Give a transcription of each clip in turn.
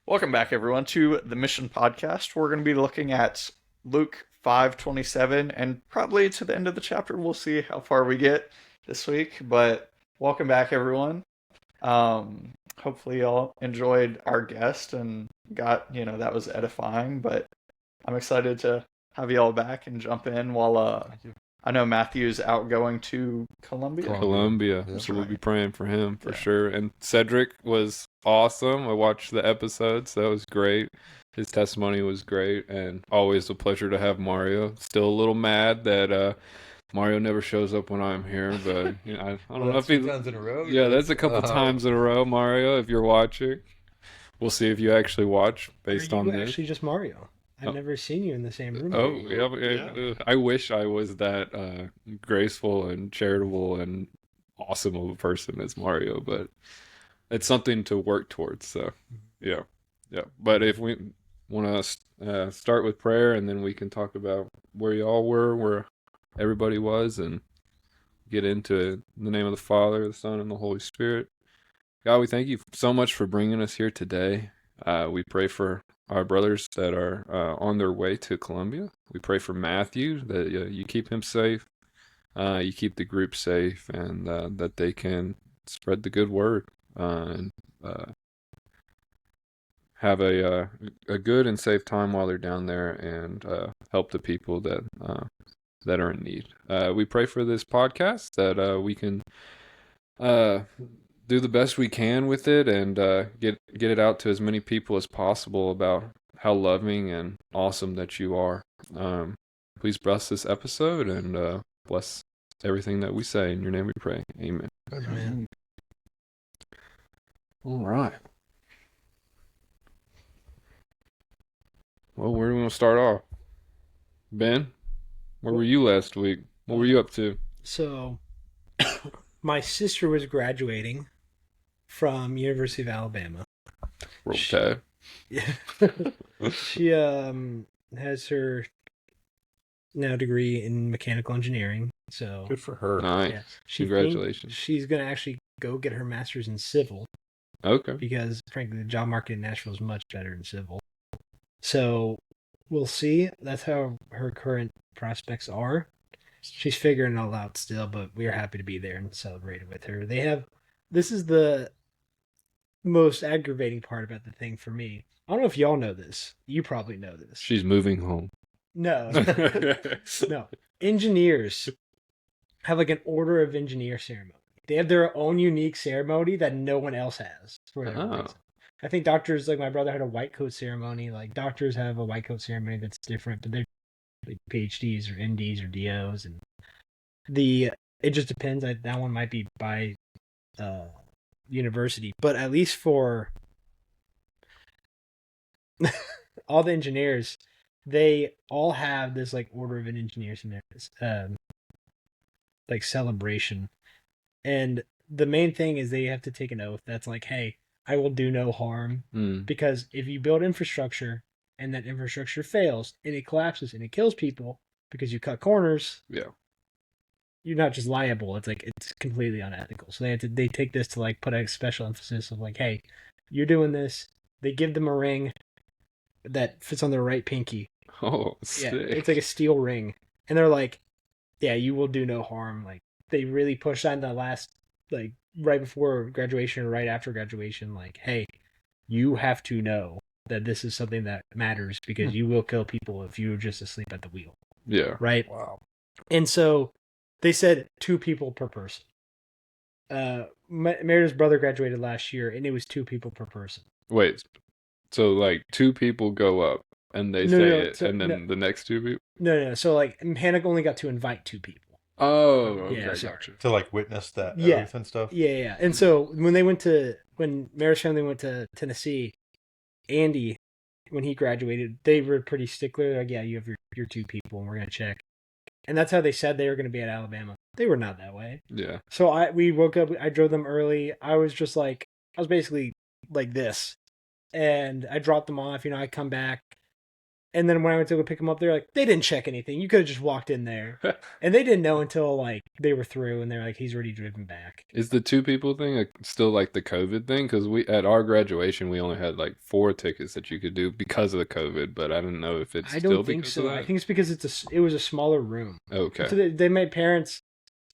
Welcome back, everyone, to the Mission Podcast. We're going to be looking at Luke 5:27, and probably to the end of the chapter. We'll see how far we get this week. But welcome back, everyone. Hopefully, y'all enjoyed our guest and that was edifying. But I'm excited to have y'all back and jump in while I know Matthew's out going to Columbia. Columbia. That's So we'll right. be praying for him for sure. And Cedric was awesome. I watched the episodes. That was great. His testimony was great, and always a pleasure to have Mario. Still a little mad that Mario never shows up when I'm here, but I don't know if he's times in a row. Yeah, that's a couple times in a row, Mario. If you're watching, we'll see if you actually watch based on this. Actually, just Mario. I've never seen you in the same room. Oh, yeah. I wish I was that graceful and charitable and awesome of a person as Mario, but it's something to work towards. So, yeah. But if we want to start with prayer, and then we can talk about where y'all were, where everybody was, and get into it. In the name of the Father, the Son, and the Holy Spirit. God, we thank you so much for bringing us here today. We pray for our brothers that are on their way to Columbia. We pray for Matthew, that you keep him safe, you keep the group safe, and that they can spread the good word and have a good and safe time while they're down there, and help the people that are in need. We pray for this podcast, that we can do the best we can with it, and get it out to as many people as possible about how loving and awesome that you are. Please bless this episode, and bless everything that we say. In your name we pray. Amen. Amen. All right. Well, where do we want to start off? Ben, where were you last week? What were you up to? So, my sister was graduating from University of Alabama. Roll Tide. Yeah. She has her now degree in mechanical engineering. So Good for her. Nice. yeah, Congratulations. She's gonna actually go get her master's in civil, Okay. because frankly the job market in Nashville is much better in civil. So we'll see. That's how her current prospects are. She's figuring it all out still, but we are happy to be there and celebrate it with her. This is the most aggravating part about the thing for me. I don't know if y'all know this. You probably know this. She's moving home. No. No. Engineers have like an order of engineer ceremony. They have their own unique ceremony that no one else has for whatever Oh. reason. I think doctors, like my brother had a white coat ceremony. Like doctors have a white coat ceremony that's different, but they're like PhDs or MDs or DOs, and it just depends. That one might be by university, but at least for all the engineers, they all have this like order of an engineers and like celebration, and the main thing is they have to take an oath that's like, hey, I will do no harm. Because if you build infrastructure and that infrastructure fails and it collapses and it kills people because you cut corners, Yeah. you're not just liable. It's like it's completely unethical. So they take this to like put a special emphasis of like, hey, you're doing this. They give them a ring that fits on their right pinky. Oh, sick. Yeah, it's like a steel ring, and they're like, yeah, you will do no harm. Like they really push on the last, like right before graduation or right after graduation, like, hey, you have to know that this is something that matters because you will kill people if you're just asleep at the wheel. Yeah. Right? Wow. And so they said 2 people per person. Meredith's brother graduated last year, and it was 2 people per person. Wait. So like 2 people go up and they say it, and then the next 2 people. No. So like Hannah only got to invite 2 people. Oh, okay, Yeah, so- gotcha. To like witness that Yeah. oath and stuff. Yeah. And so when Meredith's family went to Tennessee, Andy, when he graduated, they were pretty stickler. Like, yeah, you have your 2 people, and we're gonna check. And that's how they said they were gonna be at Alabama. They were not that way. Yeah. So we woke up. I drove them early. I was basically like this, and I dropped them off. I come back. And then when I went to go pick them up, they're like, they didn't check anything. You could have just walked in there. And they didn't know until like they were through, and they're like, he's already driven back. Is the 2 people thing still like the COVID thing? Because we at our graduation we only had like 4 tickets that you could do because of the COVID, but I didn't know if it's I still don't think because so. of that. I think it's because it was a smaller room. Okay. So they made parents.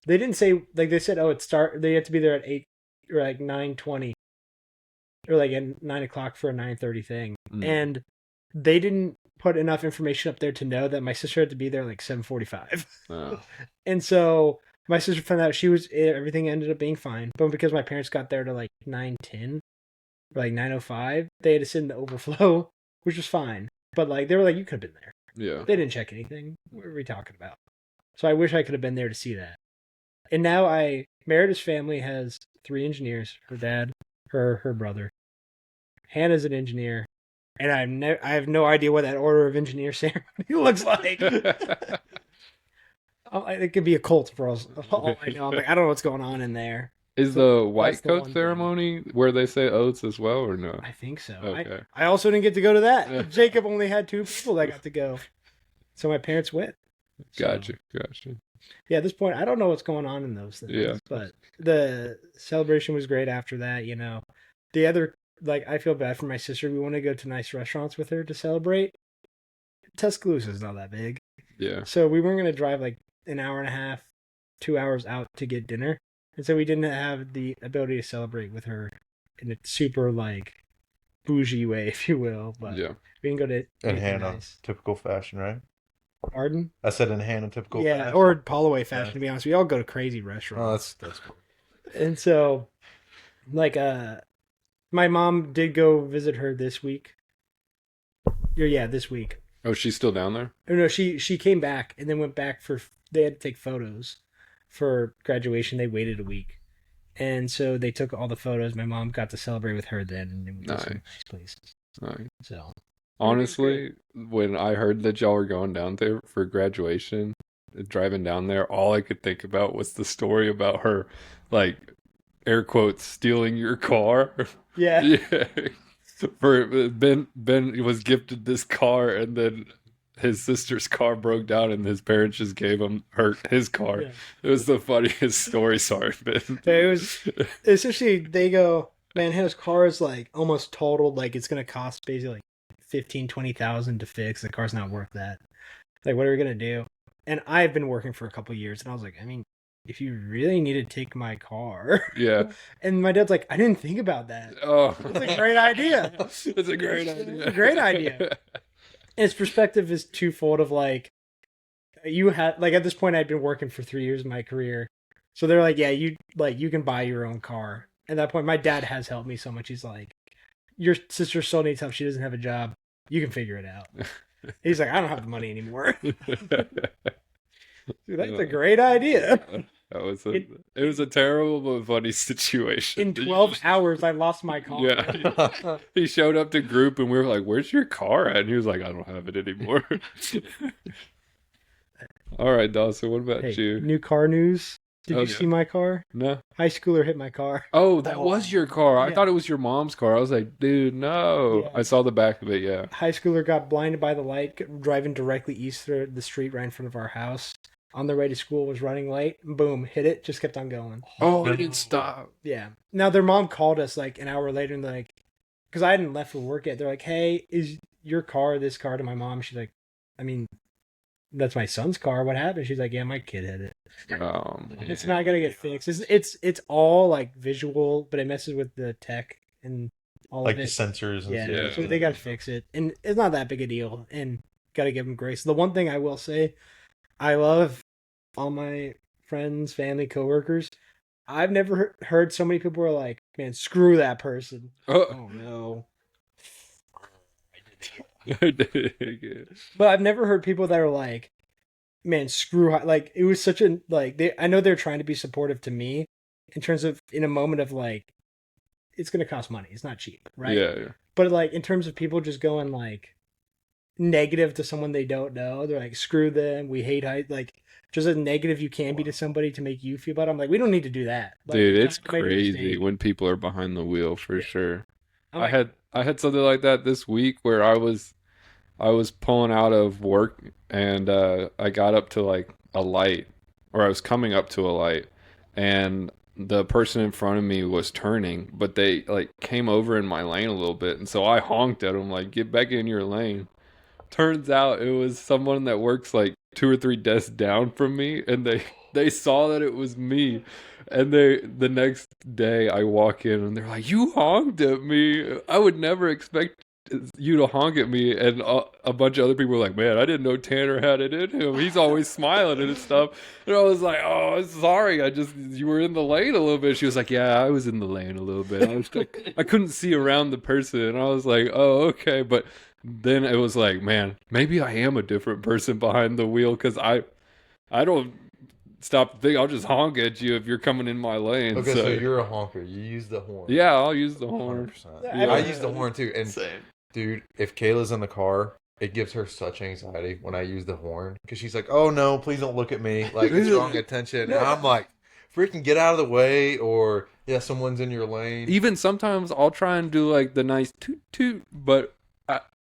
They didn't say like they said. Oh, they had to be there at 8 or like 9:20 or like at 9 o'clock for a 9:30 thing, and they didn't put enough information up there to know that my sister had to be there like 7:45. Oh. And so my sister found out everything ended up being fine, but because my parents got there to like 9:10 or like 9:05, they had to sit in the overflow, which was fine. But like they were like, you could have been there. Yeah. They didn't check anything. What are we talking about? So I wish I could have been there to see that. And now Merida's family has 3 engineers: her dad, her brother. Hannah's an engineer, and I have no idea what that order of engineer ceremony looks like. It could be a cult for us. All I know, I'm like, I don't know what's going on in there. Is So the white that's the coat one ceremony where they say oaths as well, or no? I think so. Okay. I also didn't get to go to that. Jacob only had 2 people that got to go, so my parents went. So, Gotcha. yeah, at this point, I don't know what's going on in those things. Yeah. But the celebration was great after that, The other, like, I feel bad for my sister. We want to go to nice restaurants with her to celebrate. Tuscaloosa's not that big. Yeah. So we weren't going to drive, like, an hour and a half, 2 hours out to get dinner. And so we didn't have the ability to celebrate with her in a super, like, bougie way, if you will. But Yeah. we can go to... In Hannah, nice. typical fashion, right? Pardon? I said in Hannah, typical Yeah, fashion. or Holloway fashion, to be honest. We all go to crazy restaurants. Oh, that's cool. And so, like, my mom did go visit her this week. Yeah, this week. Oh, she's still down there? Oh, no, she came back and then went back they had to take photos for graduation. They waited a week. And so they took all the photos. My mom got to celebrate with her then, and we went to some nice places. Nice. So, honestly, when I heard that y'all were going down there for graduation, driving down there, all I could think about was the story about her, like, air quotes, stealing your car. yeah. Yeah. For Ben was gifted this car, and then his sister's car broke down, and his parents just gave him his car. Yeah. It was the funniest story. Sorry, Ben. It was essentially, they go, man, his car is like almost totaled. Like, it's going to cost basically like 15,000, 20,000 to fix. The car's not worth that. Like, what are we going to do? And I've been working for a couple of years, and I was like, I mean, if you really need to take my car. Yeah. And my dad's like, I didn't think about that. Oh, It's a great idea. It's a great idea. It's a great idea. And his perspective is twofold of like, you had, like, at this point, I'd been working for 3 years of my career. So they're like, yeah, you can buy your own car. At that point, my dad has helped me so much. He's like, your sister still needs help. She doesn't have a job. You can figure it out. He's like, I don't have the money anymore. Dude, that's a great idea. It was a terrible but funny situation. In 12 hours, I lost my car. Yeah. He showed up to group and we were like, where's your car at? And he was like, I don't have it anymore. All right, Dawson, what about you? New car news. Did you see my car? No. High schooler hit my car. Oh, that was your car. I Yeah. thought it was your mom's car. I was like, dude, no. Yeah. I saw the back of it, yeah. High schooler got blinded by the light driving directly east through the street right in front of our house. On their way to school, was running late. Boom, hit it, just kept on going. Oh, it didn't stop. Yeah. Now, their mom called us like an hour later and they're like, because I hadn't left for work yet. They're like, hey, is your car this car? To my mom. She's like, I mean, that's my son's car. What happened? She's like, yeah, my kid hit it. It's not gonna get fixed. It's all like visual, but it messes with the tech and all like of it. the sensors and Yeah, stuff. so they gotta fix it, and it's not that big a deal. And gotta give them grace. The one thing I will say, I love all my friends, family, coworkers. I've never heard so many people were like, "Man, screw that person." Oh no. But I've never heard people that are like, man, screw, like, it was such a, like, I know they're trying to be supportive to me in terms of, in a moment of like, it's going to cost money. It's not cheap, right? Yeah. But like, in terms of people just going like negative to someone they don't know, they're like, screw them. We hate height. Like, just as negative you can be to somebody to make you feel better. I'm like, we don't need to do that. Like, Dude, it's I made a crazy mistake. when people are behind the wheel for sure. I'm like, I had something like that this week where I was I was pulling out of work and I got up to like a light, or I was coming up to a light, and the person in front of me was turning, but they like came over in my lane a little bit, and so I honked at them like, "Get back in your lane." Turns out it was someone that works like 2 or 3 desks down from me, and they saw that it was me. And the next day I walk in and they're like, "You honked at me. I would never expect you to honk at me." And a bunch of other people were like, "Man, I didn't know Tanner had it in him. He's always smiling and stuff." And I was like, "Oh, sorry. You were in the lane a little bit." She was like, "Yeah, I was in the lane a little bit. I was like, I couldn't see around the person." And I was like, "Oh, okay." But then it was like, man, maybe I am a different person behind the wheel, because I don't stop to think. I'll just honk at you if you're coming in my lane. Okay, so you're a honker. You use the horn. Yeah, I'll use the horn. 100%. Yeah. I use the horn too. And Same. dude, if Kayla's in the car, it gives her such anxiety when I use the horn, because she's like, "Oh no, please don't look at me. Like, it's wrong attention." And I'm like, freaking get out of the way, or yeah, someone's in your lane. Even sometimes I'll try and do like the nice toot toot, but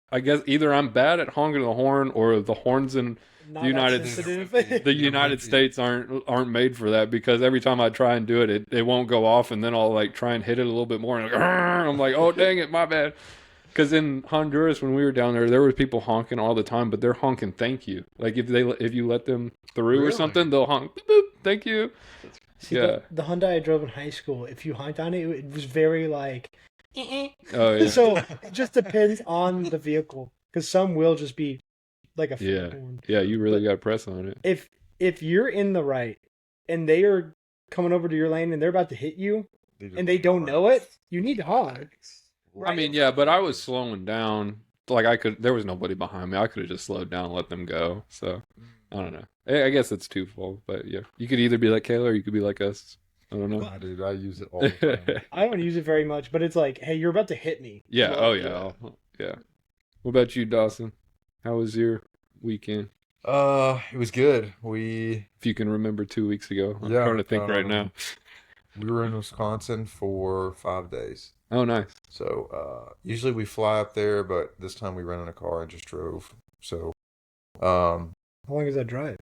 I guess either I'm bad at honking the horn, or the horns in Not the United that sensitive. the United States aren't made for that, because every time I try and do it, it won't go off, and then I'll like try and hit it a little bit more, and I'm like, "Oh dang it, my bad." Because in Honduras, when we were down there were people honking all the time, but they're honking "thank you." Like if you let them through or Really? something, they'll honk "boop, boop, thank you." See, Yeah. the Hyundai I drove in high school, if you honked on it, it was very like. Oh yeah. So it just depends on the vehicle, because some will just be like a Yeah. horn. Yeah, you really But- got to press on it. If you're in the right and they are coming over to your lane and they're about to hit you and they don't know it, you need to honk. I mean, yeah, but I was slowing down. Like there was nobody behind me. I could have just slowed down and let them go. So I don't know. I guess it's twofold, but yeah, you could either be like Kayla or you could be like us. I don't know. Nah, dude, I use it all the time. I don't use it very much, but it's like, hey, you're about to hit me. Yeah. Well, Oh yeah. Yeah. What about you, Dawson? How was your weekend? It was good. If you can remember 2 weeks ago. I'm Yeah, trying to think right now. We were in Wisconsin for 5 days. Oh, nice. So usually we fly up there, but this time we rented a car and just drove. So um, How long is that drive?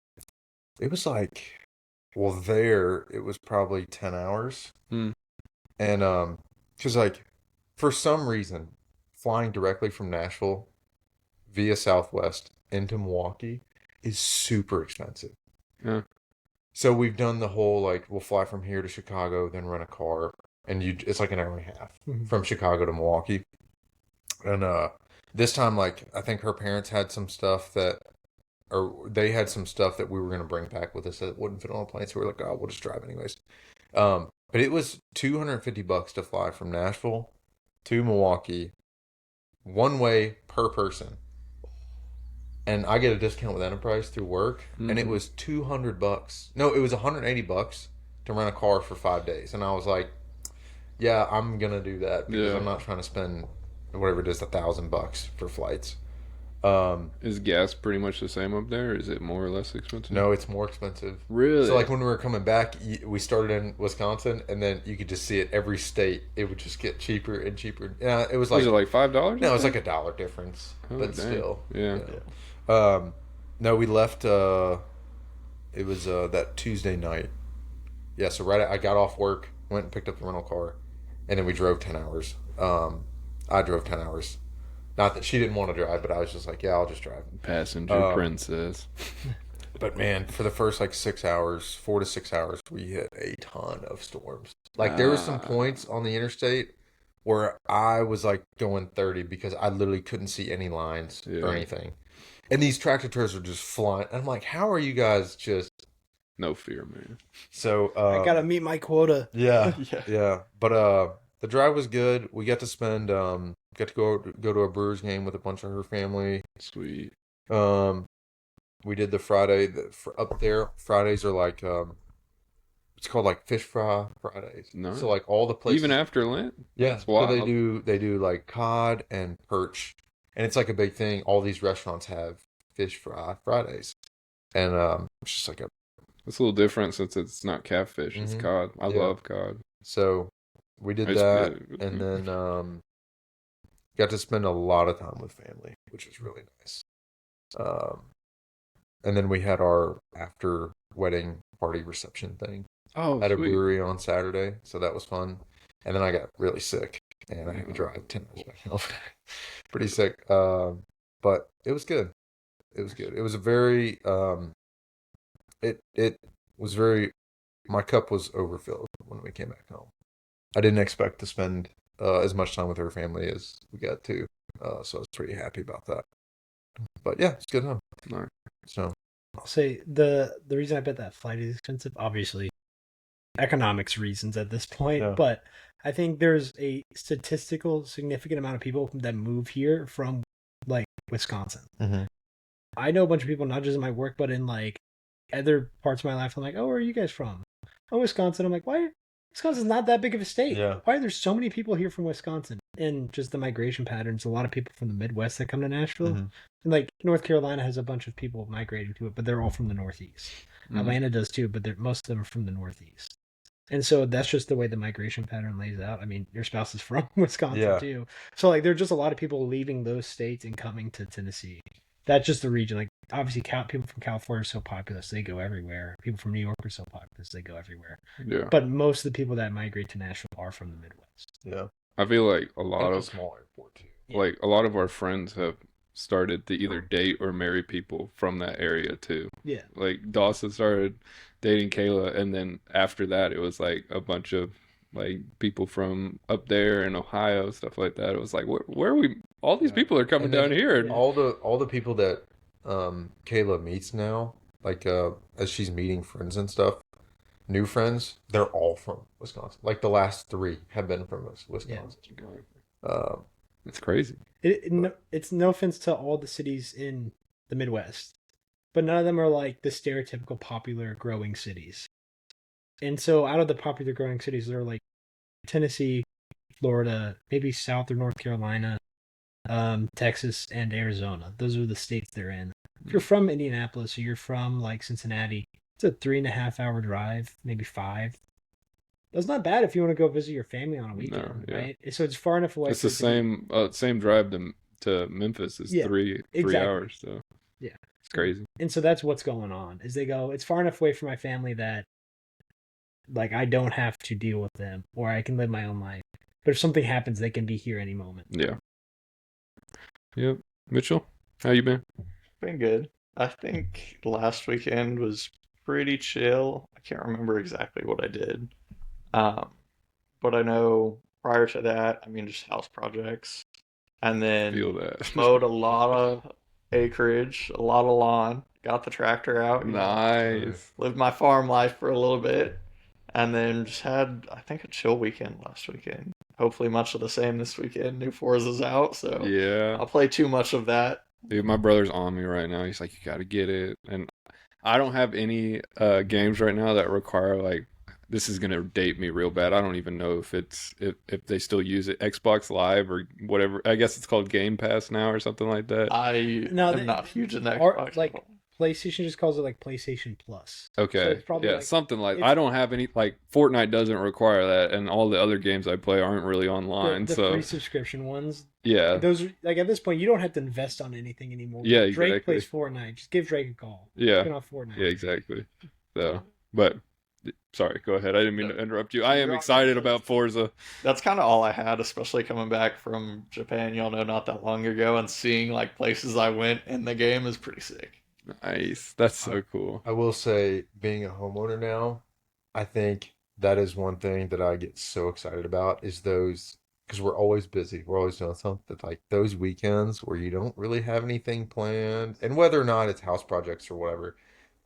it was like, well, there it was probably 10 hours. Hmm. And because like for some reason, flying directly from Nashville via Southwest into Milwaukee is super expensive. Yeah. So we've done the whole like we'll fly from here to Chicago, then rent a car, and it's like an hour and a half Mhm. from Chicago to Milwaukee. And this time, like I think her parents had some stuff or they had some stuff that we were gonna bring back with us that wouldn't fit on a plane. So we were like, "Oh, we'll just drive anyways." But it was $250 to fly from Nashville to Milwaukee, one way per person. And I get a discount with Enterprise through work, and it Mhm. was $200. No, it was $180 to rent a car for 5 days. And I was like, "Yeah, I'm gonna do that because Yeah. I'm not trying to spend whatever it is, $1,000 for flights." Is gas pretty much the same up there? Or is it more or less expensive? No, it's more expensive. Really? So like when we were coming back, we started in Wisconsin, and then you could just see it every state. It would just get cheaper and cheaper. Yeah, it was like was it like $5? no, it was like $1 difference, Oh, but dang. still. Yeah. No, we left. It was that Tuesday night. Yeah, so I got off work, went and picked up the rental car, and then we drove 10 hours. I drove 10 hours. Not that she didn't want to drive, but I was just like, yeah, I'll just drive. Passenger princess. But man, for the first like 6 hours, 4 to 6 hours, we hit a ton of storms. Like there were some points on the interstate where I was like going 30 because I literally couldn't see any lines Yeah. or anything. And these tractor trailers were just flying. And I'm like, how are you guys just No fear, man. so I gotta meet my quota. yeah. Yeah. Yeah. But the drive was good. We got to spend got to go to a Brewers game with a bunch of her family. Sweet. We did the Friday up there. Fridays are like it's called like fish fry Fridays. Nice. So like all the places, Even after Lent? yeah. That's So wild. they do like cod and perch, and it's like a big thing. All these restaurants have fish fry Fridays, and it's just like a It's a little different since it's not catfish. It's Mhm. cod. I Yeah. love cod. so we did It's that, good. and then got to spend a lot of time with family, which was really nice. And then we had our after wedding party reception thing Oh, at a sweet. brewery on Saturday, so that was fun. And then I got really sick, and I had to drive 10 hours back home. Pretty sick, but it was good. It was good. It was a very it was very. My cup was overfilled when we came back home. I didn't expect to spend as much time with her family as we got to, so I was pretty happy about that. But yeah, it's good home. Nice. So I'll say the reason I bet that flight is expensive, obviously, economics reasons at this point, Yeah. but I think there's a statistical significant amount of people that move here from like Wisconsin. Mhm. I know a bunch of people, not just in my work, but in like other parts of my life. I'm like, oh, where are you guys from? Oh, Wisconsin. I'm like, why? Wisconsin's not that big of a state. Yeah. Why are there so many people here from Wisconsin? And just the migration patterns. A lot of people from the Midwest that come to Nashville. Mhm. And like North Carolina has a bunch of people migrating to it, but they're all from the Northeast. Mhm. Atlanta does too, but most of them are from the Northeast. And so that's just the way the migration pattern lays out. I mean, your spouse is from Wisconsin Yeah. too. So like there are just a lot of people leaving those states and coming to Tennessee. That's just the region. Like obviously people from California are so popular, so they go everywhere. People from New York are so popular, so they go everywhere. Yeah. But most of the people that migrate to Nashville are from the Midwest. Yeah. I feel like a And lot it's a of small airport too. like a lot of our friends have started to either date or marry people from that area too. Yeah. Like Dawson started dating Kayla, and then after that, it was like a bunch of like people from up there in Ohio, stuff like that. It was like, where are we? All these Yeah. people are coming And then down here. And all the people that Kayla meets now, like as she's meeting friends and stuff, new friends, they're all from Wisconsin. Like the last 3 have been from Wisconsin. It's crazy. It's no offense to all the cities in the Midwest, but none of them are like the stereotypical popular growing cities. And so out of the popular growing cities, they're like Tennessee, Florida, maybe South or North Carolina, Texas, and Arizona. Those are the states they're in. If you're from Indianapolis or you're from like Cincinnati, it's a 3.5-hour drive, maybe 5. That's not bad if you want to go visit your family on a weekend, yeah. right? So it's far enough away. It's the same drive to Memphis is Yeah, three exactly. hours. So Yeah. it's crazy. And so that's what's going on. Is they go, it's far enough away from my family that like I don't have to deal with them, or I can live my own life. But if something happens, they can be here any moment. Yeah. Yep. Mitchell, how you been? Been good. I think last weekend was pretty chill. I can't remember exactly what I did. But I know prior to that, I mean, just house projects. And then Feel that. mowed a lot of acreage, a lot of lawn, got the tractor out, Nice. lived my farm life for a little bit, and then just had, I think, a chill weekend last weekend. Hopefully, much of the same this weekend. New Forza's out, so Yeah. I'll play too much of that. Dude, my brother's on me right now. He's like, you gotta get it. And I don't have any games right now that require like this is gonna date me real bad. I don't even know if if they still use it. Xbox Live or whatever. I guess it's called Game Pass now or something like that. I am not huge in Xbox. Like PlayStation just calls it like PlayStation Plus. Okay. So it's probably yeah, like- something like I don't have any like Fortnite doesn't require that, and all the other games I play aren't really online. The so free subscription ones. yeah, Those are, like at this point you don't have to invest on anything anymore. Yeah, Drake exactly. plays Fortnite. Just give Drake a call. yeah, Get off Fortnite. yeah, exactly. So, but sorry, go ahead. I didn't mean to interrupt you. I am You're on excited the- about Forza. That's kind of all I had, especially coming back from Japan, y'all know, not that long ago, and seeing like places I went in the game is pretty sick. Nice. That's so cool. I will say, being a homeowner now, I think that is one thing that I get so excited about is those, because we're always busy. We're always doing something, like those weekends where you don't really have anything planned, and whether or not it's house projects or whatever,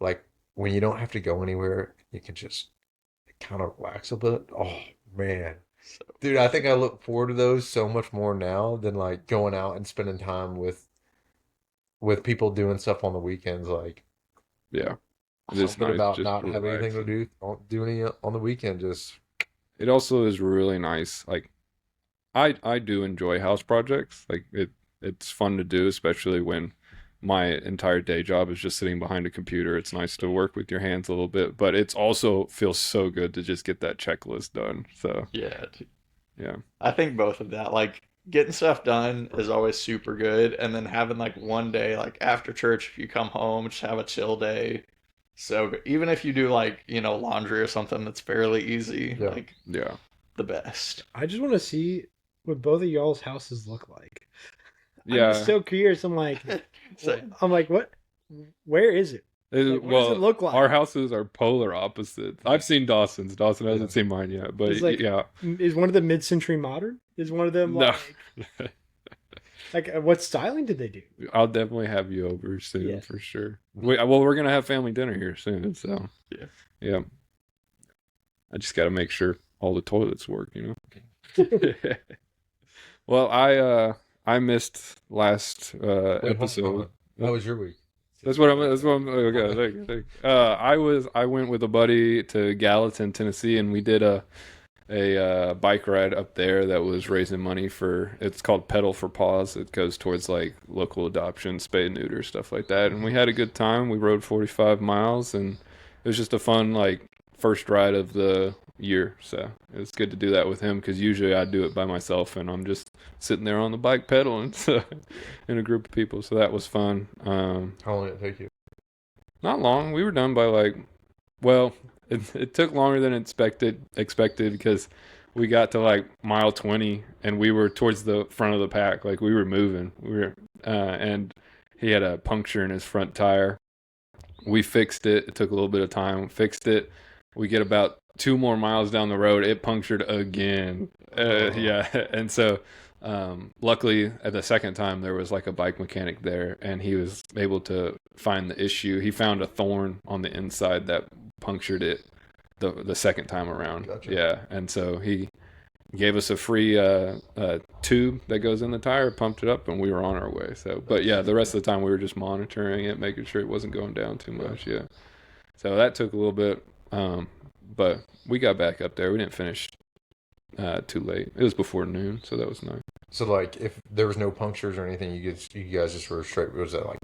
like when you don't have to go anywhere, you can just kind of relax a bit. Oh man, So dude, I think I look forward to those so much more now than like going out and spending time with people doing stuff on the weekends. Like Yeah. It is something nice about just not having anything to relaxing. do any on the weekend. Just It also is really nice. Like I do enjoy house projects. Like it's fun to do, especially when my entire day job is just sitting behind a computer. It's nice to work with your hands a little bit, but it's also feels so good to just get that checklist done. So yeah, dude. yeah. I think both of that. Like getting stuff done is always super good, and then having like one day like after church, if you come home, just have a chill day. So even if you do like laundry or something that's fairly easy, Yeah. like Yeah. the best. I just want to see what both of y'all's houses look like. I'm Yeah. just so curious. I'm like, Same. what? Where is it? Like, what does it look like? Our houses are polar opposites. I've seen Dawson's. Dawson hasn't seen mine yet, but It's like- yeah. Is one of them mid-century modern? Is one of them No. like what styling did they do? I'll definitely have you over soon Yes. for sure. We're gonna have family dinner here soon, so yeah. I just got to make sure all the toilets work, Well, I missed last Wait, hold episode. on. How was your week? That's what I'm. Okay. Thank you. I went with a buddy to Gallatin, Tennessee, and we did a bike ride up there that was raising money for. It's called Pedal for Paws. It goes towards like local adoption, spay and neuter, stuff like that. And we had a good time. We rode 45 miles, and it was just a fun like first ride of the year. So it was good to do that with him because usually I do it by myself, and I'm just sitting there on the bike pedaling so, in a group of people. So that was fun. How long did it take you? Not long. We were done by it took longer than expected because we got to like mile 20 and we were towards the front of the pack. Like we were moving. And he had a puncture in his front tire. We fixed it. It took a little bit of time. Fixed it. We get about 2 more miles down the road. It punctured again. Yeah. And so luckily at the second time there was like a bike mechanic there and he was able to find the issue. He found a thorn on the inside that punctured it the second time around. Gotcha. Yeah. And so he gave us a free tube that goes in the tire, pumped it up, and we were on our way. So, but yeah, the rest of the time we were just monitoring it, making sure it wasn't going down too much. Yeah. So that took a little bit, but we got back up there. We didn't finish too late. It was before noon, so that was nice. So like, if there was no punctures or anything, you guys just were straight. Was that like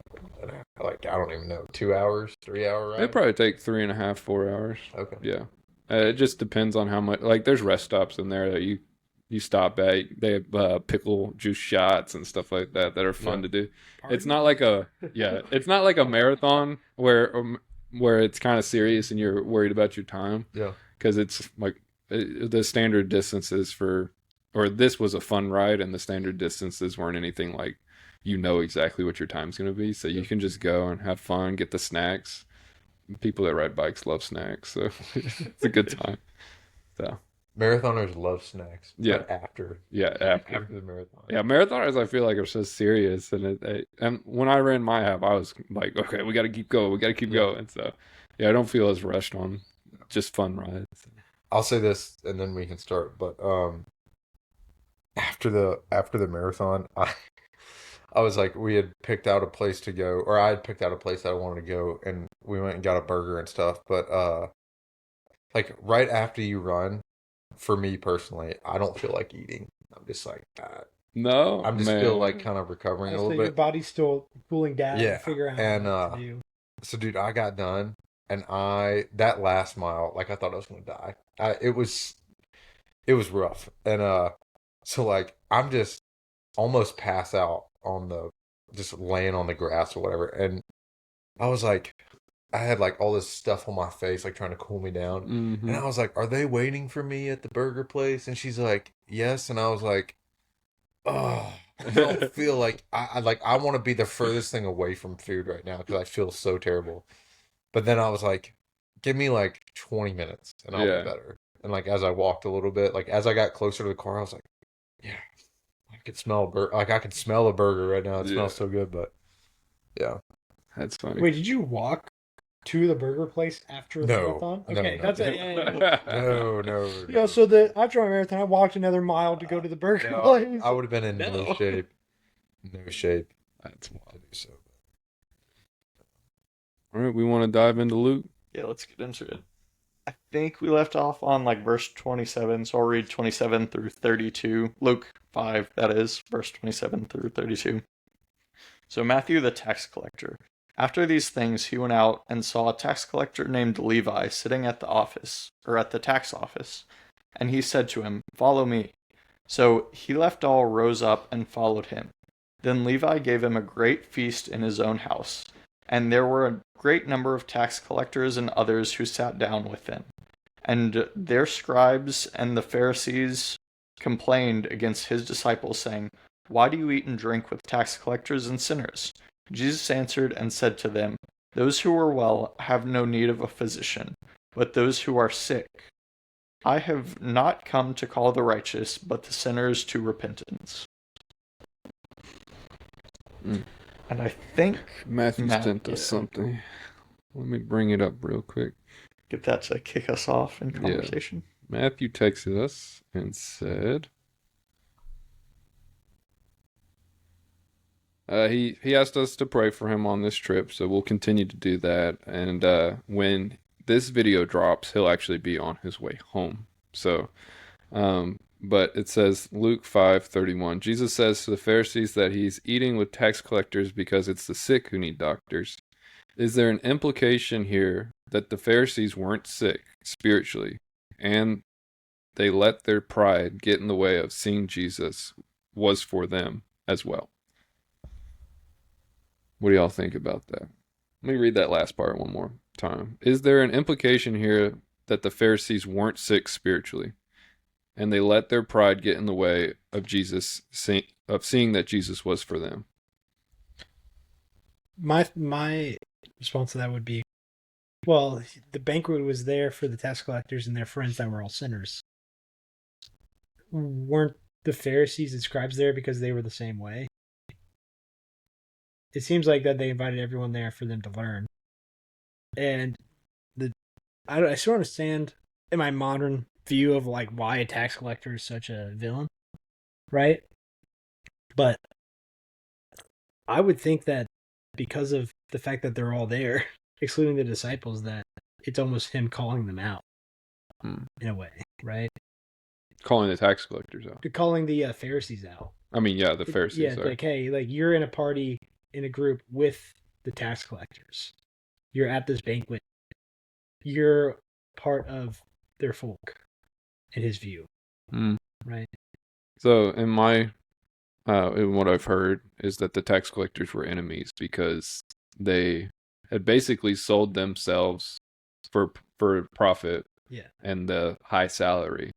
I don't even know, 2 hours, 3 hour ride? It'd probably take 3.5, 4 hours. Okay. Yeah. It just depends on how much. Like, there's rest stops in there that you stop at. They have pickle juice shots and stuff like that that are fun to do. It's not like it's not like a marathon where it's kind of serious and you're worried about your time. Yeah. Because it's like the standard distances this was a fun ride and the standard distances weren't anything like exactly what your time's going to be. So you can just go and have fun, get the snacks. People that ride bikes love snacks, so it's a good time. So Marathoners love snacks. Yeah. But after after the marathon. Yeah, marathoners I feel like are so serious, and when I ran my half, I was like, okay, we got to keep going, going. So yeah, I don't feel as rushed on just fun rides. I'll say this, and then we can start. But after the marathon, I was like, we had picked out a place to go, or I had picked out a place that I wanted to go, and we went and got a burger and stuff. But like right after you run, for me personally, I don't feel like eating. I'm just like, No, I'm just feel like kind of recovering a little Your bit. body's still cooling down. Yeah, Figure out and, what to do. So, dude, I got done, and that last mile, like I thought I was gonna die. It was rough, and so like I'm just almost pass out just laying on the grass or whatever, and I was like, I had like all this stuff on my face, like trying to cool me down, Mm-hmm. and I was like, "Are they waiting for me at the burger place?" And she's like, "Yes," and I was like, "Oh, I don't feel like I want to be the furthest thing away from food right now because I feel so terrible." But then I was like, "Give me like 20 minutes and I'll be better." And like as I walked a little bit, like as I got closer to the car, I was like, "Yeah, I could smell I could smell a burger right now. It smells so good." But yeah, that's funny. Wait, did you walk to the burger place after the marathon? Okay, no. that's it. No. Yeah, so after my marathon, I walked another mile to go to the burger place. I would have been in no shape. No shape. That's wild. To do so. All right, we want to dive into Luke. Yeah, let's get into it. I think we left off on like verse 27, so I'll read 27 through 32. Luke 5, that is, verse 27 through 32. So Matthew the tax collector. After these things, he went out and saw a tax collector named Levi sitting at the tax office. And he said to him, "Follow me." So he left all, rose up, and followed him. Then Levi gave him a great feast in his own house, and there were a great number of tax collectors and others who sat down with him. And their scribes and the Pharisees complained against his disciples, saying, "Why do you eat and drink with tax collectors and sinners?" Jesus answered and said to them, "Those who are well have no need of a physician, but those who are sick. I have not come to call the righteous, but the sinners to repentance." And I think Matthew sent us something. Let me bring it up real quick. Get that to kick us off in conversation. Yeah. Matthew texted us and said he asked us to pray for him on this trip, so we'll continue to do that. And when this video drops, he'll actually be on his way home. So, but it says Luke 5:31. Jesus says to the Pharisees that he's eating with tax collectors because it's the sick who need doctors. Is there an implication here that the Pharisees weren't sick spiritually and they let their pride get in the way of seeing Jesus was for them as well? What do y'all think about that? Let me read that last part one more time. Is there an implication here that the Pharisees weren't sick spiritually and they let their pride get in the way of Jesus, of seeing that Jesus was for them? My response to that would be, well, the banquet was there for the tax collectors and their friends that were all sinners. Weren't the Pharisees and scribes there because they were the same way? It seems like that they invited everyone there for them to learn. And I still understand in my modern view of like why a tax collector is such a villain, right? But I would think that because of the fact that they're all there, excluding the disciples, that it's almost him calling them out in a way, right? Calling the tax collectors out. Calling the Pharisees out. I mean, yeah, the Pharisees. Yeah, like, hey, like you're in a party in a group with the tax collectors. You're at this banquet. You're part of their folk, in his view, right? So, in what I've heard is that the tax collectors were enemies because they had basically sold themselves for profit, and the high salary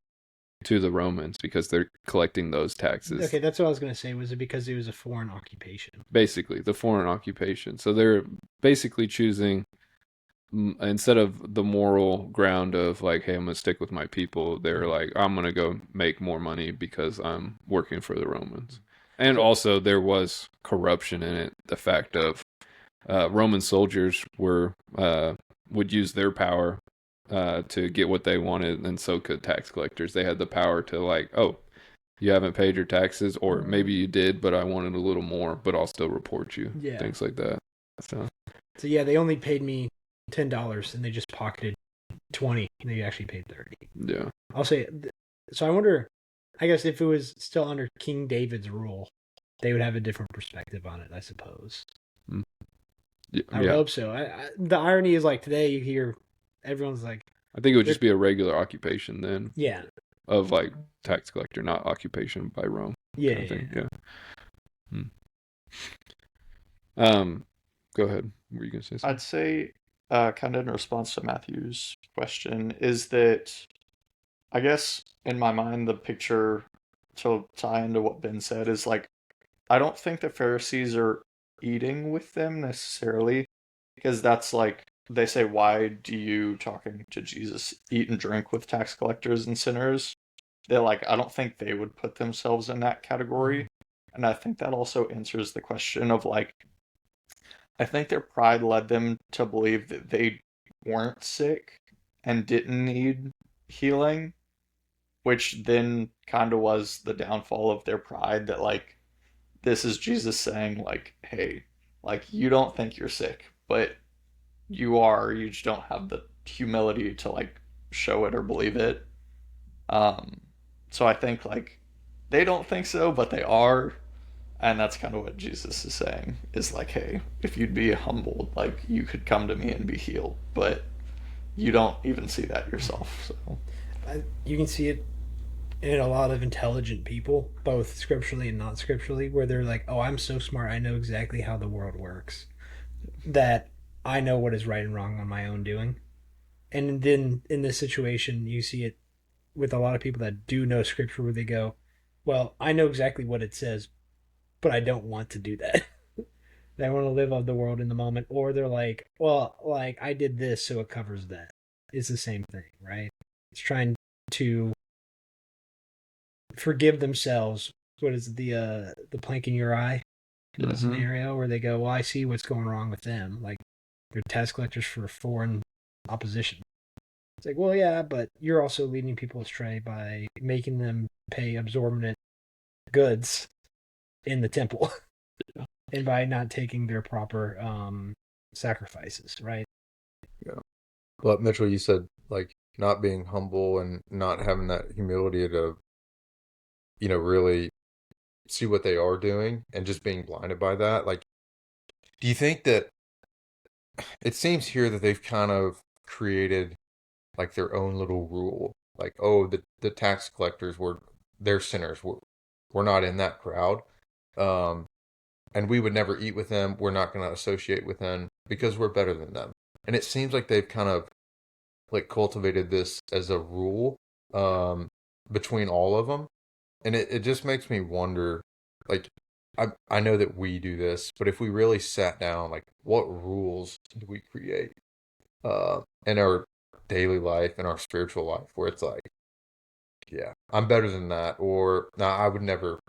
to the Romans because they're collecting those taxes. Okay, that's what I was going to say. Was it because it was a foreign occupation? Basically, the foreign occupation. So they're basically choosing, instead of the moral ground of like, hey, I'm going to stick with my people, they're like, I'm going to go make more money because I'm working for the Romans. And also there was corruption in it. The fact of Roman soldiers would use their power to get what they wanted, and so could tax collectors. They had the power to like, oh, you haven't paid your taxes, or maybe you did, but I wanted a little more, but I'll still report you. Yeah. Things like that. So yeah, they only paid me $10 and they just pocketed $20 and they actually paid $30. Yeah. I'll say, so I wonder, I guess if it was still under King David's rule, they would have a different perspective on it, I suppose. I would hope so. The irony is like today you hear everyone's like, I think it would just be a regular occupation then. Yeah. Of like tax collector, not occupation by Rome. Yeah. Go ahead. What were you gonna say? I'd say, kind of in response to Matthew's question, is that I guess in my mind the picture to tie into what Ben said is like, I don't think the Pharisees are eating with them necessarily, because that's like, they say, why do you, talking to Jesus, eat and drink with tax collectors and sinners? They're like, I don't think they would put themselves in that category. And I think that also answers the question of like, I think their pride led them to believe that they weren't sick and didn't need healing, which then kind of was the downfall of their pride, that like, this is Jesus saying like, hey, like you don't think you're sick, but you are, you just don't have the humility to like show it or believe it. So I think like they don't think so, but they are, and that's kind of what Jesus is saying, is like, hey, if you'd be humbled, like you could come to me and be healed, but you don't even see that yourself. So you can see it and a lot of intelligent people, both scripturally and not scripturally, where they're like, "Oh, I'm so smart. I know exactly how the world works. That I know what is right and wrong on my own doing." And then in this situation, you see it with a lot of people that do know scripture, where they go, "Well, I know exactly what it says, but I don't want to do that." They want to live of the world in the moment, or they're like, "Well, like I did this, so it covers that." It's the same thing, right? It's trying to forgive themselves. What is it, the plank in your eye kind of Mhm. scenario, where they go, "Well, I see what's going wrong with them. Like they're tax collectors for foreign opposition." It's like, well, yeah, but you're also leading people astray by making them pay exorbitant goods in the temple, and by not taking their proper sacrifices, right? Yeah. But Mitchell, you said like not being humble and not having that humility to, really see what they are doing and just being blinded by that. Like, do you think that it seems here that they've kind of created like their own little rule? Like, oh, the tax collectors they're sinners. We're not in that crowd. Um, and we would never eat with them. We're not going to associate with them because we're better than them. And it seems like they've kind of like cultivated this as a rule between all of them, and it just makes me wonder, like, I know that we do this, but if we really sat down, like, what rules do we create in our daily life, in our spiritual life, where it's like, yeah, I'm better than that, or no, I would never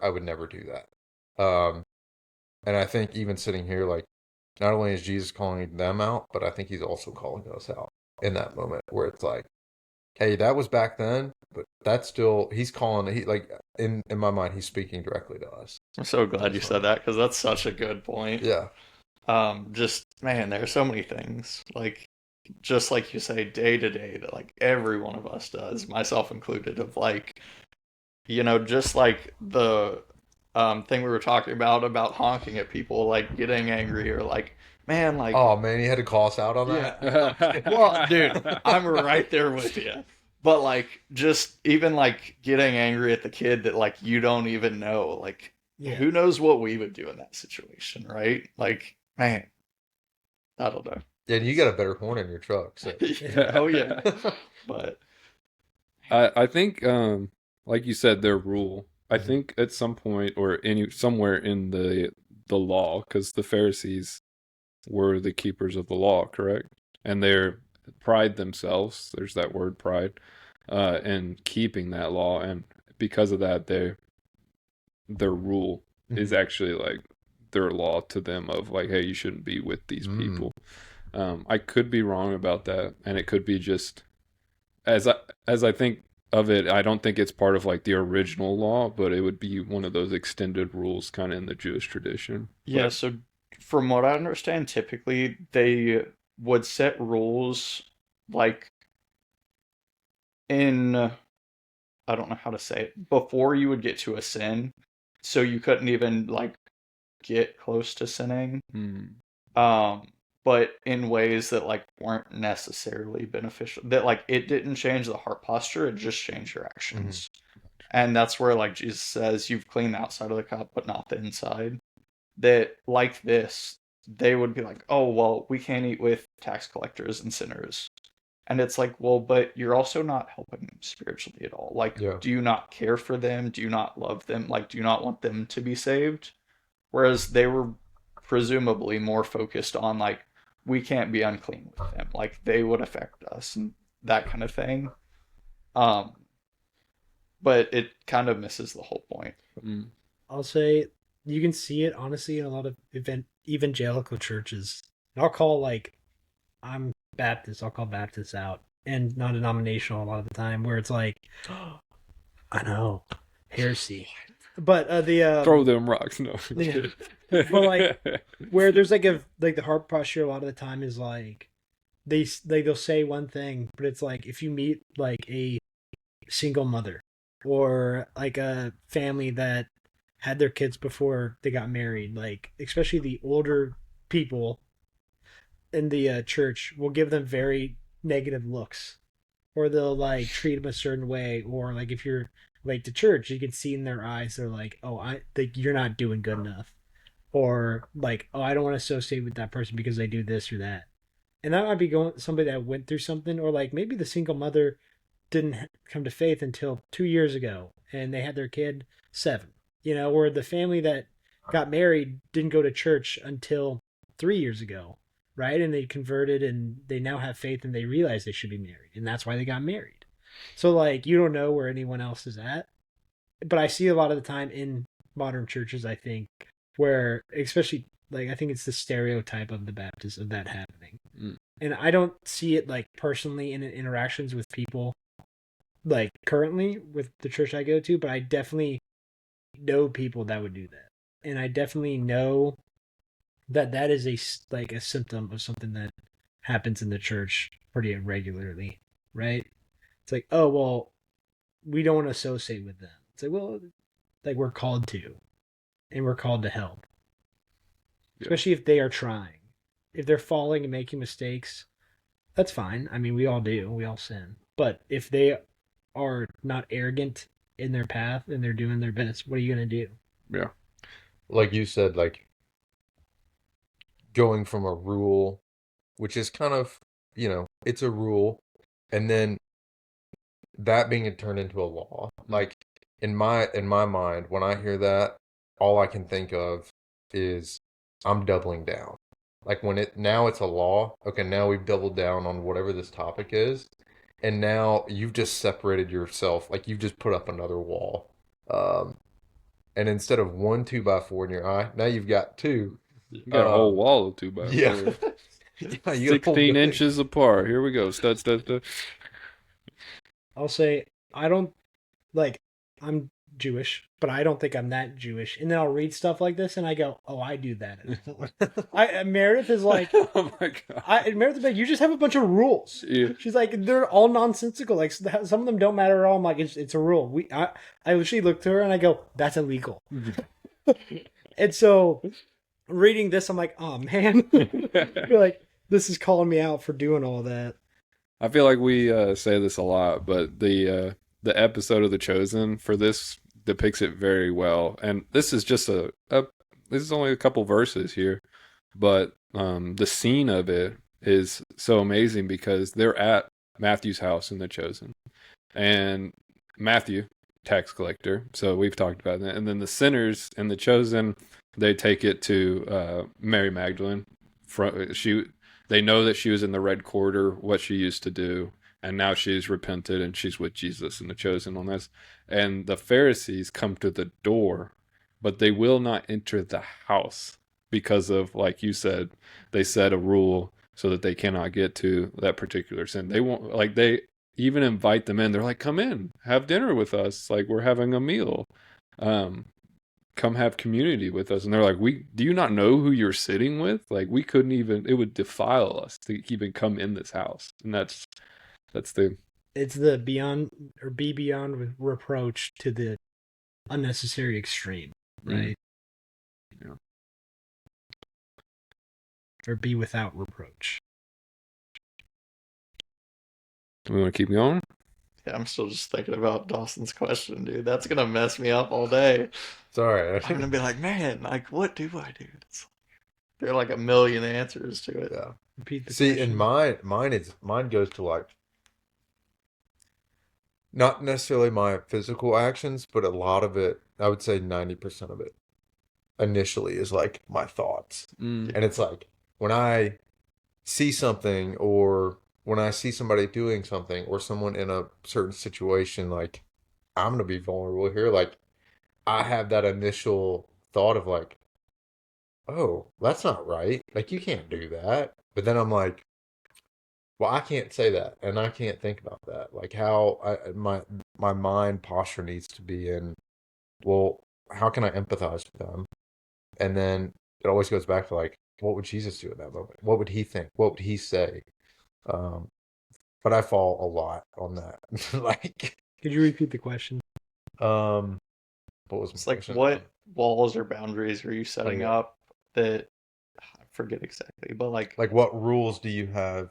do that. And I think even sitting here, like, not only is Jesus calling them out, but I think he's also calling us out in that moment where it's like, hey, that was back then, but that's still he's calling. He like in my mind, he's speaking directly to us. I'm so glad you That's said fine. that because that's such a good point. Yeah. Just man, there are so many things like just like you say, day to day that like every one of us does, myself included, of like just like the thing we were talking about honking at people, like getting angry or like man, like Oh man, he had to call us out on that. yeah. Well, dude, I'm right there with you. But like just even like getting angry at the kid that like you don't even know, like Yeah. who knows what we would do in that situation, right? Like, man, I don't know. Yeah, you got a better horn in your truck. So. Oh yeah. But I think, like you said, their rule. I Mhm. think at some point or somewhere in the law, because the Pharisees were the keepers of the law, correct? And they're pride themselves. There's that word pride, in keeping that law, and because of that, their rule is Mhm. actually like their law to them of like, hey, you shouldn't be with these people. I could be wrong about that, and it could be just as I think of it. I don't think it's part of like the original law, but it would be one of those extended rules, kind of in the Jewish tradition. yeah, so from what I understand, typically they would set rules like in I don't know how to say it, before you would get to a sin, so you couldn't even like get close to sinning. Hmm. Um, but in ways that like weren't necessarily beneficial. That like it didn't change the heart posture, it just changed your actions. And that's where like Jesus says, "You've cleaned the outside of the cup, but not the inside." That like this, they would be like, "Oh well, we can't eat with tax collectors and sinners." And it's like, well, but you're also not helping them spiritually at all. Like, Yeah. do you not care for them? Do you not love them? Like, do you not want them to be saved? Whereas they were presumably more focused on, like, we can't be unclean with them. Like, they would affect us and that kind of thing. Um, but it kind of misses the whole point. Hmm. I'll say you can see it honestly in a lot of evangelical churches. And I'll call like I'm Baptist. I'll call Baptists out, and non-denominational a lot of the time, where it's like, I know, heresy. But the Throw them rocks. No. Yeah. But like where there's like the heart posture a lot of the time is like they'll say one thing, but it's like if you meet like a single mother or like a family that had their kids before they got married, like especially the older people in the church will give them very negative looks, or they'll like treat them a certain way, or like if you're late to church, you can see in their eyes they're like, oh, you're not doing good enough, or like, oh, I don't want to associate with that person because they do this or that. And that might be going somebody that went through something, or like maybe the single mother didn't come to faith until 2 years ago, and they had their kid 7. Or the family that got married didn't go to church until 3 years ago, right? And they converted, and they now have faith, and they realize they should be married, and that's why they got married. So like, you don't know where anyone else is at, but I see a lot of the time in modern churches, I think, where especially like I think it's the stereotype of the Baptist of that happening. And I don't see it like personally in interactions with people like currently with the church I go to, but I definitely know people that would do that. And I definitely know that that is a symptom of something that happens in the church pretty regularly, right? It's like, oh, well, we don't want to associate with them. It's like, well, like we're called to, and we're called to help. Yeah. Especially if they are trying. If they're falling and making mistakes, that's fine. I mean, we all do. We all sin. But if they are not arrogant in their path and they're doing their best, what are you going to do? Yeah. Like you said, like going from a rule, which is kind of, it's a rule, and then that being turned into a law. Like in my mind, when I hear that, all I can think of is I'm doubling down. Like when now it's a law. Okay, now we've doubled down on whatever this topic is, and now you've just separated yourself. Like you've just put up another wall. Um, and instead of 1 2x4 in your eye, now you've got 2. You got a whole wall of 2x4. Yeah. Yeah, you got a whole 16 building. inches apart. Here we go. Stud, stud, stud. I'll say, I don't, like, I'm Jewish, but I don't think I'm that Jewish. And then I'll read stuff like this and I go, oh, I do that. Meredith is like, Oh my God. Meredith is like, you just have a bunch of rules. Yeah. She's like, they're all nonsensical. Like, some of them don't matter at all. I'm like, it's a rule. I literally look to her and I go, that's illegal. And so reading this, I'm like, oh man. I feel like this is calling me out for doing all that. I feel like we say this a lot, but the episode of The Chosen for this depicts it very well. And this is just this is only a couple verses here, but the scene of it is so amazing because they're at Matthew's house in The Chosen, and Matthew, tax collector. So we've talked about that, and then the sinners in The Chosen, they take it to Mary Magdalene. They know that she was in the red quarter, what she used to do, and now she's repented and she's with Jesus and The Chosen on this. And the Pharisees come to the door, but they will not enter the house because of, like you said, they set a rule so that they cannot get to that particular sin. They won't, like, they even invite them in. They're like, come in, have dinner with us. Like, we're having a meal. Come have community with us. And they're like, do you not know who you're sitting with? Like, we couldn't even, it would defile us to even come in this house. And that's it's the beyond or be beyond with reproach to the unnecessary extreme, right? Yeah. Or be without reproach. Do we want to keep going? Yeah, I'm still just thinking about Dawson's question, dude. That's gonna mess me up all day. Sorry. I'm gonna be like, man, like, what do I do? There are like a million answers to it. Yeah. Repeat the See, question. and mine goes to like not necessarily my physical actions, but a lot of it, I would say 90% of it initially is like my thoughts. And it's like when I see something or when I see somebody doing something or someone in a certain situation, like I'm going to be vulnerable here. Like I have that initial thought of like, oh, that's not right. Like you can't do that. But then I'm like, well, I can't say that, and I can't think about that. Like how my mind posture needs to be in. Well, how can I empathize with them? And then it always goes back to like, what would Jesus do in that moment? What would he think? What would he say? But I fall a lot on that. Like, could you repeat the question? what was It's my like, question? what walls or boundaries are you setting yeah. up that I forget exactly, but like what rules do you have,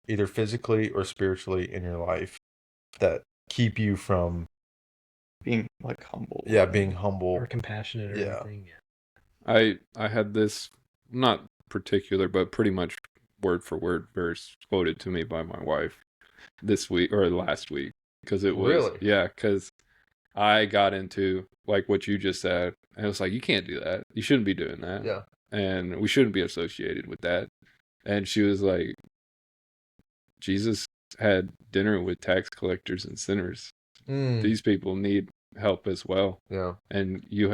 either physically or spiritually in your life, that keep you from being like humble. Yeah, being humble. or compassionate or Yeah. anything. Yeah. I had this, not particular, but pretty much word for word verse quoted to me by my wife this week or last week, because it was Really? because I got into like what you just said, and it was like, you can't do that, you shouldn't be doing that, Yeah. and we shouldn't be associated with that. And she was like, Jesus had dinner with tax collectors and sinners. These people need help as well. Yeah. And you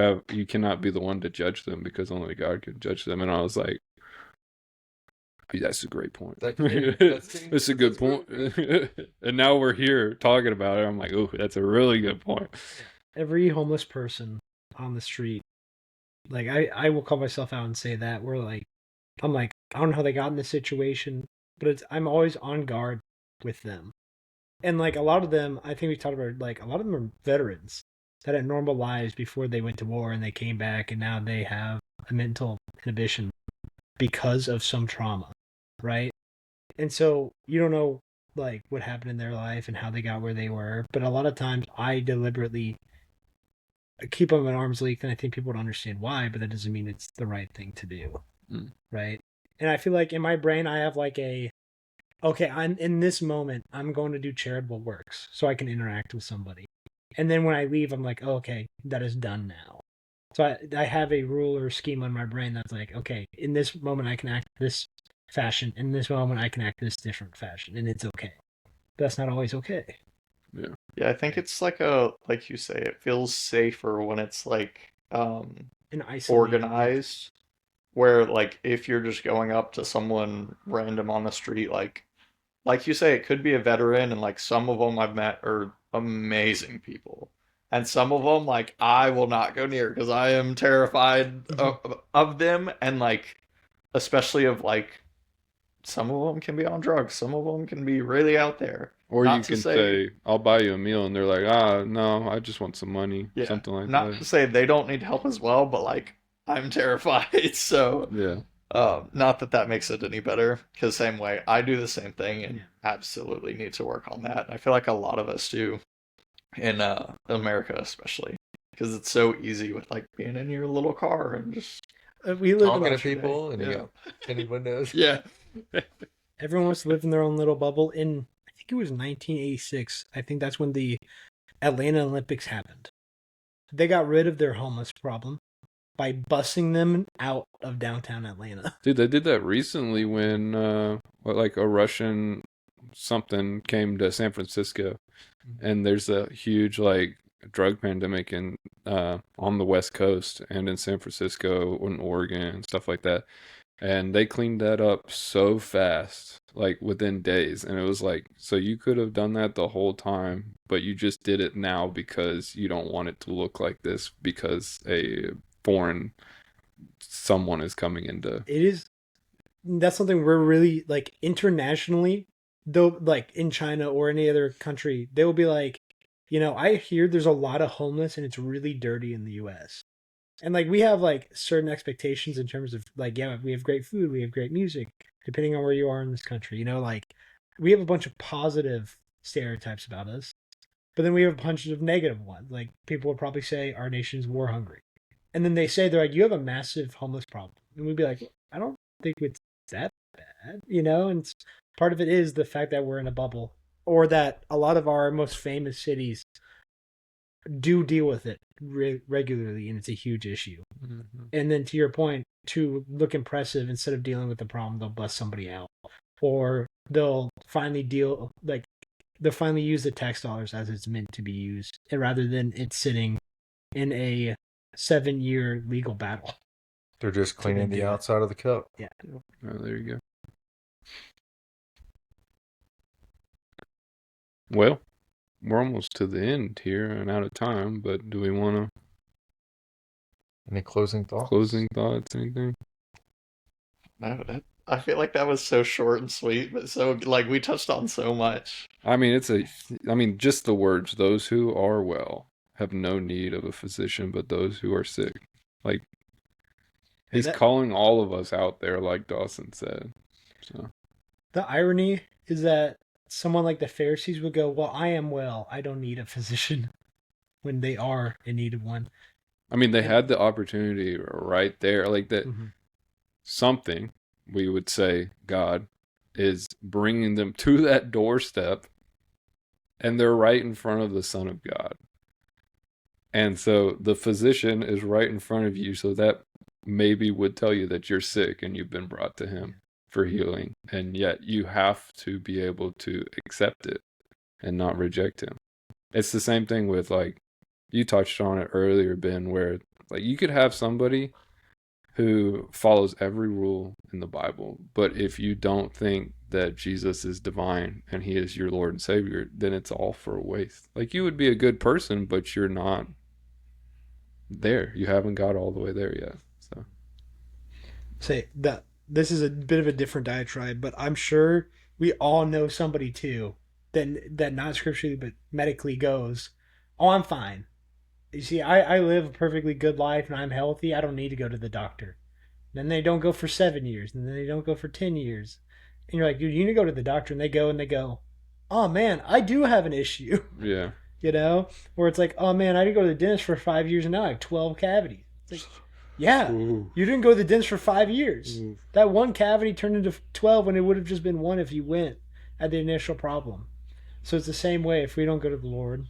cannot be the one to judge them, because only God can judge them. And I was like, that's a great point. That's a good point. And now we're here talking about it. I'm like, oh, that's a really good point. Every homeless person on the street, like I will call myself out and say that I'm like, I don't know how they got in this situation, but I'm always on guard with them. And like a lot of them, I think we talked about, like a lot of them are veterans that had normal lives before they went to war and they came back, and now they have a mental inhibition because of some trauma, right? And so you don't know like what happened in their life and how they got where they were, but a lot of times I deliberately keep them at arm's length, and I think people would understand why, but that doesn't mean it's the right thing to do, right? And I feel like in my brain I have like okay, I'm in this moment, I'm going to do charitable works so I can interact with somebody. And then when I leave, I'm like, oh, okay, that is done now. So I have a rule or scheme on my brain that's like, okay, in this moment I can act this fashion. In this moment I can act this different fashion, and it's okay. But that's not always okay. Yeah, I think it's like like you say, it feels safer when it's like And isolated. organized, where like if you're just going up to someone random on the street, like you say, it could be a veteran, and like some of them I've met are amazing people, and some of them like I will not go near because I am terrified of them, and like especially of like some of them can be on drugs, some of them can be really out there. Or Not you to can say, say, I'll buy you a meal, and they're like, no, I just want some money, yeah, something like not to that. say they don't need help as well, but like I'm terrified, so Yeah. not that that makes it any better, because same way I do the same thing and Yeah. absolutely need to work on that. I feel like a lot of us do in America, especially because it's so easy with like being in your little car and just We live Talking in to people and you got tinted windows. yeah. Everyone wants to live in their own little bubble. In I think it was 1986. I think that's when the Atlanta Olympics happened. They got rid of their homeless problem by busing them out of downtown Atlanta. Dude, they did that recently when like a Russian something came to San Francisco, and there's a huge like drug pandemic in on the West Coast and in San Francisco and Oregon and stuff like that. And they cleaned that up so fast, like within days. And it was like, so you could have done that the whole time, but you just did it now because you don't want it to look like this, because a foreign someone is coming into. That's something we're really like internationally, though, like in China or any other country, they will be like, I hear there's a lot of homeless and it's really dirty in the US. And like we have like certain expectations in terms of like, yeah, we have great food, we have great music, depending on where you are in this country. Like we have a bunch of positive stereotypes about us, but then we have a bunch of negative ones. Like people would probably say our nation's war hungry. And then they're like, you have a massive homeless problem. And we'd be like, I don't think it's that bad, And part of it is the fact that we're in a bubble, or that a lot of our most famous cities do deal with it regularly, and it's a huge issue. Mm-hmm. And then to your point, to look impressive, instead of dealing with the problem, they'll bust somebody out, or they'll finally use the tax dollars as it's meant to be used, rather than it sitting in a 7-year legal battle. They're just cleaning the outside of the cup. Yeah. Oh, there you go. Well, we're almost to the end here and out of time, but do we want to? Any closing thoughts? Anything? No, I feel like that was so short and sweet, but so like we touched on so much. I mean, just the words, those who are well have no need of a physician, but those who are sick. Like, he's calling all of us out there, like Dawson said. So the irony is that someone like the Pharisees would go, well, I am well, I don't need a physician. when they are in need of one. I mean, they had the opportunity right there. Like that, Mm-hmm. something, we would say, God is bringing them to that doorstep, and they're right in front of the Son of God. And so the physician is right in front of you, so that maybe would tell you that you're sick and you've been brought to him for healing. And yet you have to be able to accept it and not reject him. It's the same thing with, like, you touched on it earlier, Ben, where like you could have somebody who follows every rule in the Bible, but if you don't think that Jesus is divine and he is your Lord and Savior, then it's all for a waste. Like, you would be a good person, but you're not there. You haven't got all the way there yet. So Say that this is a bit of a different diatribe, but I'm sure we all know somebody too that not scripturally but medically goes, "Oh, I'm fine. You see, I live a perfectly good life and I'm healthy. I don't need to go to the doctor." Then they don't go for 7 years, and then they don't go for 10 years, and you're like, "Dude, you need to go to the doctor." And they go, "Oh man, I do have an issue." yeah, You know, where it's like, "Oh man, I didn't go to the dentist for 5 years and now I have 12 cavities." It's like, yeah, Ooh. you didn't go to the dentist for 5 years. Ooh. That one cavity turned into 12 when it would have just been one if you went at the initial problem. So it's the same way if we don't go to the Lord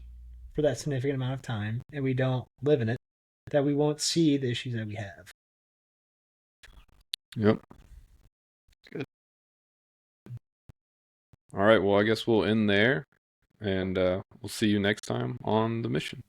for that significant amount of time and we don't live in it, that we won't see the issues that we have. Yep. Good. All right, well, I guess we'll end there, and we'll see you next time on The Mission.